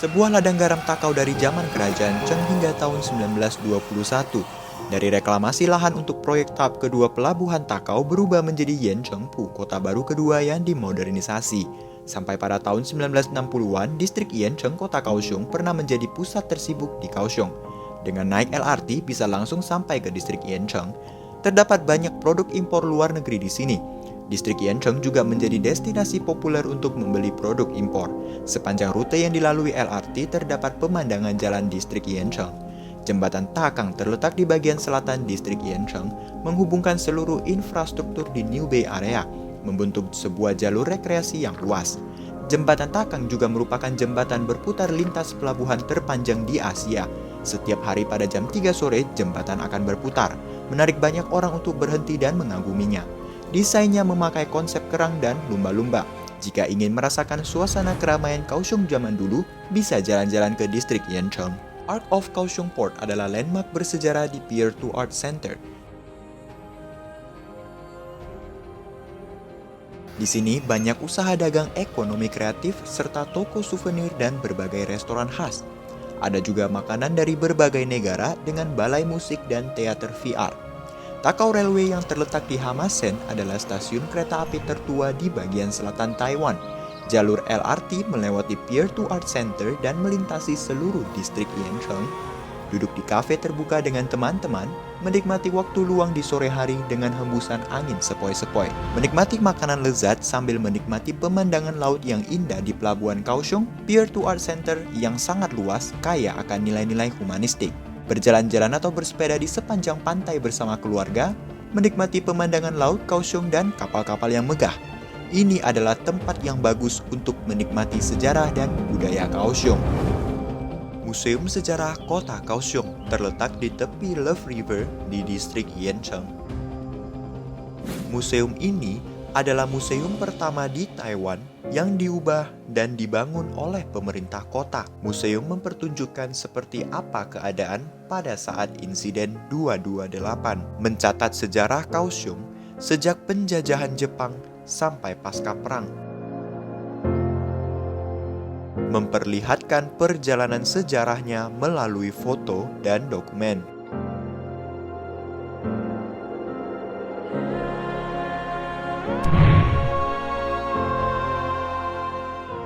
sebuah ladang garam takau dari zaman kerajaan Cheng hingga tahun 1921. Dari reklamasi lahan untuk proyek tahap kedua pelabuhan takau berubah menjadi Yanchengpu, kota baru kedua yang dimodernisasi. Sampai pada tahun 1960-an, distrik Yancheng, kota Kaohsiung pernah menjadi pusat tersibuk di Kaohsiung. Dengan naik LRT bisa langsung sampai ke distrik Yancheng. Terdapat banyak produk impor luar negeri di sini. Distrik Yancheng juga menjadi destinasi populer untuk membeli produk impor. Sepanjang rute yang dilalui LRT terdapat pemandangan jalan distrik Yancheng. Jembatan Takang terletak di bagian selatan distrik Yancheng, menghubungkan seluruh infrastruktur di New Bay Area, membentuk sebuah jalur rekreasi yang luas. Jembatan Takang juga merupakan jembatan berputar lintas pelabuhan terpanjang di Asia. Setiap hari pada jam 3 sore, jembatan akan berputar, menarik banyak orang untuk berhenti dan mengaguminya. Desainnya memakai konsep kerang dan lumba-lumba. Jika ingin merasakan suasana keramaian Kaohsiung zaman dulu, bisa jalan-jalan ke distrik Yancheng. Ark of Kaohsiung Port adalah landmark bersejarah di Pier 2 Art Center. Di sini banyak usaha dagang ekonomi kreatif serta toko souvenir dan berbagai restoran khas. Ada juga makanan dari berbagai negara dengan balai musik dan teater VR. Takau Railway yang terletak di Hamasen adalah stasiun kereta api tertua di bagian selatan Taiwan. Jalur LRT melewati Pier 2 Art Center dan melintasi seluruh distrik Yancheng. Duduk di kafe terbuka dengan teman-teman, menikmati waktu luang di sore hari dengan hembusan angin sepoi-sepoi. Menikmati makanan lezat sambil menikmati pemandangan laut yang indah di pelabuhan Kaohsiung, Pier 2 Art Center yang sangat luas, kaya akan nilai-nilai humanistik. Berjalan-jalan atau bersepeda di sepanjang pantai bersama keluarga, menikmati pemandangan laut Kaohsiung dan kapal-kapal yang megah. Ini adalah tempat yang bagus untuk menikmati sejarah dan budaya Kaohsiung. Museum Sejarah Kota Kaohsiung terletak di tepi Love River di distrik Yancheng. Museum ini adalah museum pertama di Taiwan yang diubah dan dibangun oleh pemerintah kota. Museum mempertunjukkan seperti apa keadaan pada saat insiden 228, mencatat sejarah Kaohsiung sejak penjajahan Jepang sampai pasca perang. Memperlihatkan perjalanan sejarahnya melalui foto dan dokumen.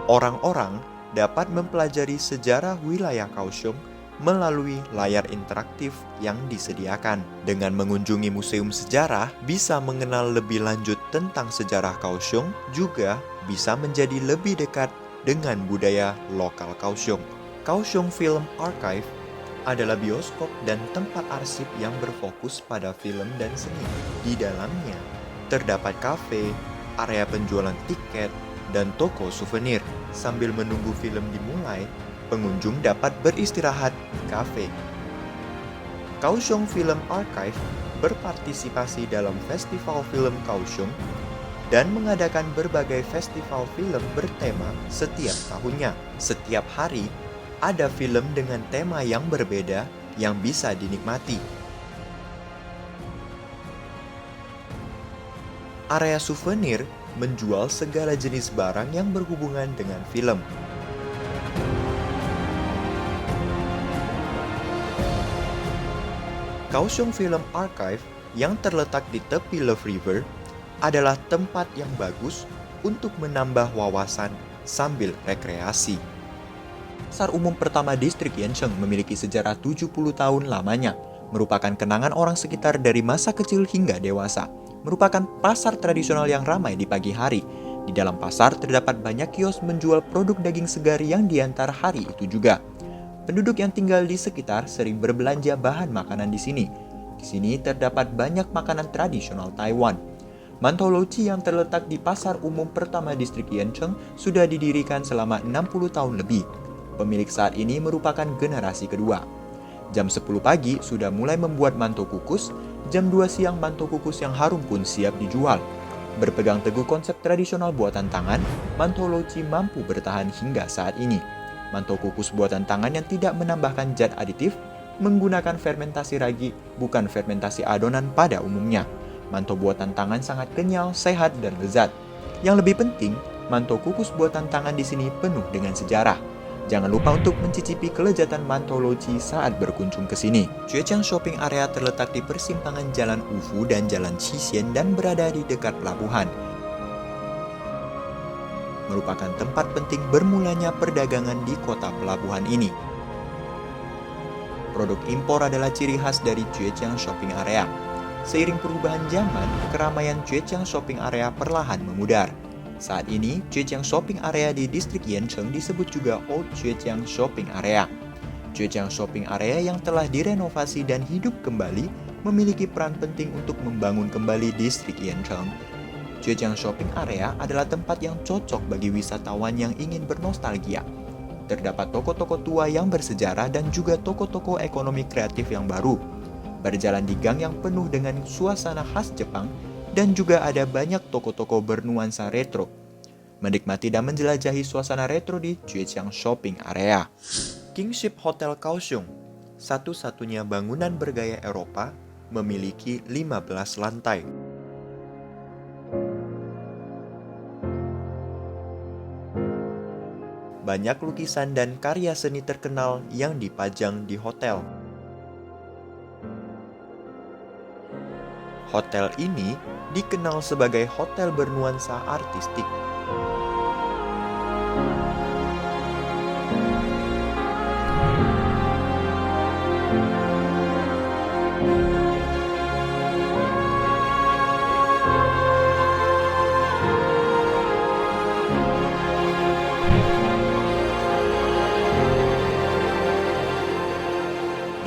Orang-orang dapat mempelajari sejarah wilayah Kaohsiung melalui layar interaktif yang disediakan. Dengan mengunjungi museum sejarah, bisa mengenal lebih lanjut tentang sejarah Kaohsiung, juga bisa menjadi lebih dekat dengan budaya lokal Kaohsiung. Kaohsiung Film Archive adalah bioskop dan tempat arsip yang berfokus pada film dan seni. Di dalamnya terdapat kafe, area penjualan tiket, dan toko souvenir. Sambil menunggu film dimulai, pengunjung dapat beristirahat di kafe. Kaohsiung Film Archive berpartisipasi dalam Festival Film Kaohsiung dan mengadakan berbagai festival film bertema setiap tahunnya. Setiap hari, ada film dengan tema yang berbeda yang bisa dinikmati. Area souvenir menjual segala jenis barang yang berhubungan dengan film. Kaohsiung Film Archive yang terletak di tepi Love River adalah tempat yang bagus untuk menambah wawasan sambil rekreasi. Pasar umum pertama distrik Yancheng memiliki sejarah 70 tahun lamanya, merupakan kenangan orang sekitar dari masa kecil hingga dewasa. Merupakan pasar tradisional yang ramai di pagi hari. Di dalam pasar terdapat banyak kios menjual produk daging segar yang diantar hari itu juga. Penduduk yang tinggal di sekitar sering berbelanja bahan makanan di sini. Di sini terdapat banyak makanan tradisional Taiwan. Mantou Loci yang terletak di pasar umum pertama distrik Yancheng sudah didirikan selama 60 tahun lebih. Pemilik saat ini merupakan generasi kedua. Jam 10 pagi sudah mulai membuat mantou kukus, jam 2 siang mantou kukus yang harum pun siap dijual. Berpegang teguh konsep tradisional buatan tangan, Mantou Loci mampu bertahan hingga saat ini. Mantou kukus buatan tangan yang tidak menambahkan zat aditif, menggunakan fermentasi ragi, bukan fermentasi adonan pada umumnya. Mantou buatan tangan sangat kenyal, sehat, dan lezat. Yang lebih penting, mantou kukus buatan tangan di sini penuh dengan sejarah. Jangan lupa untuk mencicipi kelezatan mantologi saat berkunjung ke sini. Juejiang Shopping Area terletak di persimpangan Jalan Ufu dan Jalan Qixien dan berada di dekat pelabuhan. Merupakan tempat penting bermulanya perdagangan di kota pelabuhan ini. Produk impor adalah ciri khas dari Juejiang Shopping Area. Seiring perubahan zaman, keramaian Juejiang Shopping Area perlahan memudar. Saat ini, Juejiang Shopping Area di distrik Yancheng disebut juga Old Juejiang Shopping Area. Juejiang Shopping Area yang telah direnovasi dan hidup kembali memiliki peran penting untuk membangun kembali distrik Yancheng. Juejiang Shopping Area adalah tempat yang cocok bagi wisatawan yang ingin bernostalgia. Terdapat toko-toko tua yang bersejarah dan juga toko-toko ekonomi kreatif yang baru. Berjalan di gang yang penuh dengan suasana khas Jepang, dan juga ada banyak toko-toko bernuansa retro. Menikmati dan menjelajahi suasana retro di Juejiang Shopping Area. Kingship Hotel Kaohsiung, satu-satunya bangunan bergaya Eropa, memiliki 15 lantai. Banyak lukisan dan karya seni terkenal yang dipajang di hotel. Hotel ini dikenal sebagai hotel bernuansa artistik.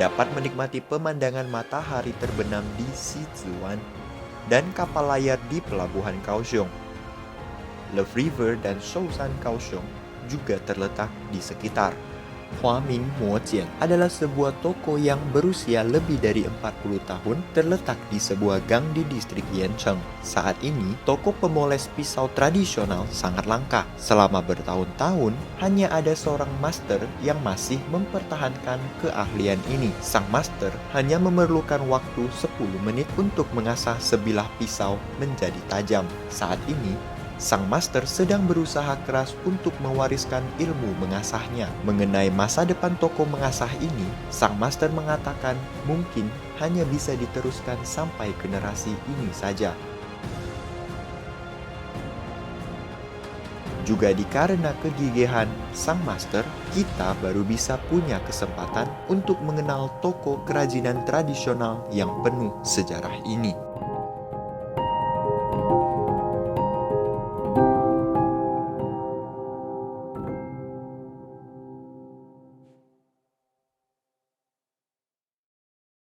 Dapat menikmati pemandangan matahari terbenam di Sichuan dan kapal layar di pelabuhan Kaohsiung. Love River dan Shousan Kaohsiung juga terletak di sekitar. Huaming Mojian adalah sebuah toko yang berusia lebih dari 40 tahun terletak di sebuah gang di distrik Yancheng. Saat ini, toko pemoles pisau tradisional sangat langka. Selama bertahun-tahun, hanya ada seorang master yang masih mempertahankan keahlian ini. Sang master hanya memerlukan waktu 10 menit untuk mengasah sebilah pisau menjadi tajam. Saat ini, sang master sedang berusaha keras untuk mewariskan ilmu mengasahnya. Mengenai masa depan toko mengasah ini, sang master mengatakan mungkin hanya bisa diteruskan sampai generasi ini saja. Juga dikarenakan kegigihan sang master, kita baru bisa punya kesempatan untuk mengenal toko kerajinan tradisional yang penuh sejarah ini.